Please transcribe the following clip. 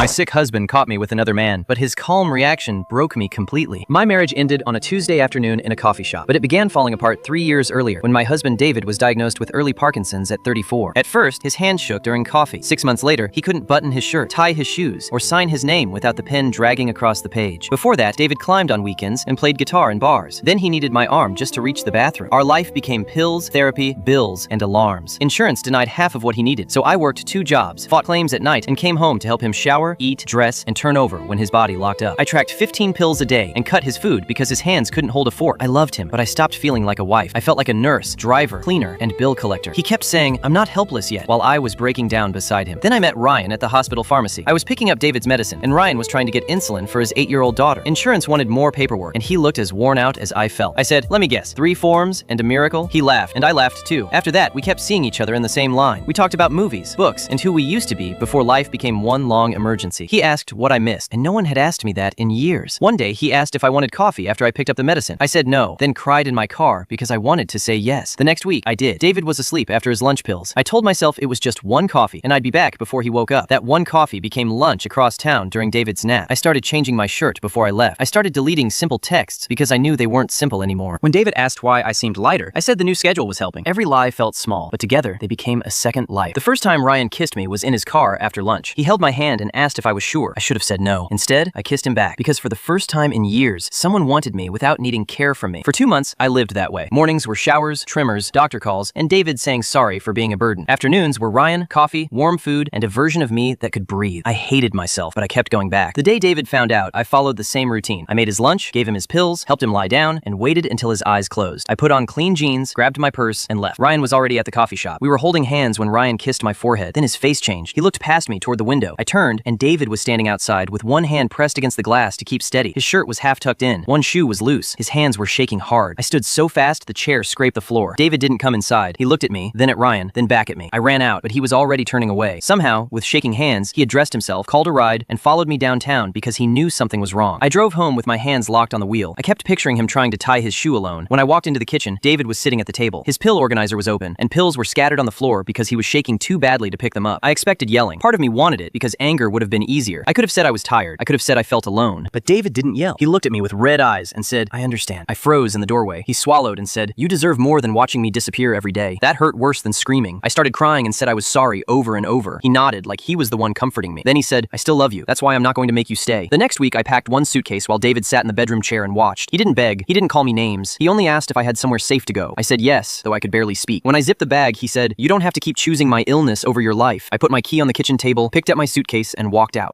My sick husband caught me with another man, but his calm reaction broke me completely. My marriage ended on a Tuesday afternoon in a coffee shop, but it began falling apart 3 years earlier when my husband David was diagnosed with early Parkinson's at 34. At first, his hand shook during coffee. 6 months later, he couldn't button his shirt, tie his shoes, or sign his name without the pen dragging across the page. Before that, David climbed on weekends and played guitar in bars. Then he needed my arm just to reach the bathroom. Our life became pills, therapy, bills, and alarms. Insurance denied half of what he needed, so I worked 2 jobs, fought claims at night, and came home to help him shower, eat, dress, and turn over when his body locked up. I tracked 15 pills a day and cut his food because his hands couldn't hold a fork. I loved him, but I stopped feeling like a wife. I felt like a nurse, driver, cleaner, and bill collector. He kept saying, "I'm not helpless yet," while I was breaking down beside him. Then I met Ryan at the hospital pharmacy. I was picking up David's medicine, and Ryan was trying to get insulin for his 8-year-old daughter. Insurance wanted more paperwork, and he looked as worn out as I felt. I said, "Let me guess, 3 forms and a miracle?" He laughed, and I laughed too. After that, we kept seeing each other in the same line. We talked about movies, books, and who we used to be before life became one long emergency. He asked what I missed, and no one had asked me that in years. One day, he asked if I wanted coffee after I picked up the medicine. I said no, then cried in my car because I wanted to say yes. The next week, I did. David was asleep after his lunch pills. I told myself it was just 1 coffee, and I'd be back before he woke up. That 1 coffee became lunch across town during David's nap. I started changing my shirt before I left. I started deleting simple texts because I knew they weren't simple anymore. When David asked why I seemed lighter, I said the new schedule was helping. Every lie felt small, but together they became a second life. The first time Ryan kissed me was in his car after lunch. He held my hand and asked if I was sure. I should have said no. Instead, I kissed him back because for the first time in years, someone wanted me without needing care from me. For 2 months, I lived that way. Mornings were showers, trimmers, doctor calls, and David saying sorry for being a burden. Afternoons were Ryan, coffee, warm food, and a version of me that could breathe. I hated myself, but I kept going back. The day David found out, I followed the same routine. I made his lunch, gave him his pills, helped him lie down, and waited until his eyes closed. I put on clean jeans, grabbed my purse, and left. Ryan was already at the coffee shop. We were holding hands when Ryan kissed my forehead. Then his face changed. He looked past me toward the window. I turned, and David was standing outside with one hand pressed against the glass to keep steady. His shirt was half tucked in. One shoe was loose. His hands were shaking hard. I stood so fast the chair scraped the floor. David didn't come inside. He looked at me, then at Ryan, then back at me. I ran out, but he was already turning away. Somehow, with shaking hands, he had dressed himself, called a ride, and followed me downtown because he knew something was wrong. I drove home with my hands locked on the wheel. I kept picturing him trying to tie his shoe alone. When I walked into the kitchen, David was sitting at the table. His pill organizer was open, and pills were scattered on the floor because he was shaking too badly to pick them up. I expected yelling. Part of me wanted it because anger would have been easier. I could have said I was tired. I could have said I felt alone. But David didn't yell. He looked at me with red eyes and said, "I understand." I froze in the doorway. He swallowed and said, "You deserve more than watching me disappear every day." That hurt worse than screaming. I started crying and said I was sorry over and over. He nodded like he was the one comforting me. Then he said, "I still love you. That's why I'm not going to make you stay." The next week, I packed 1 suitcase while David sat in the bedroom chair and watched. He didn't beg. He didn't call me names. He only asked if I had somewhere safe to go. I said yes, though I could barely speak. When I zipped the bag, he said, "You don't have to keep choosing my illness over your life." I put my key on the kitchen table, picked up my suitcase, and walked out.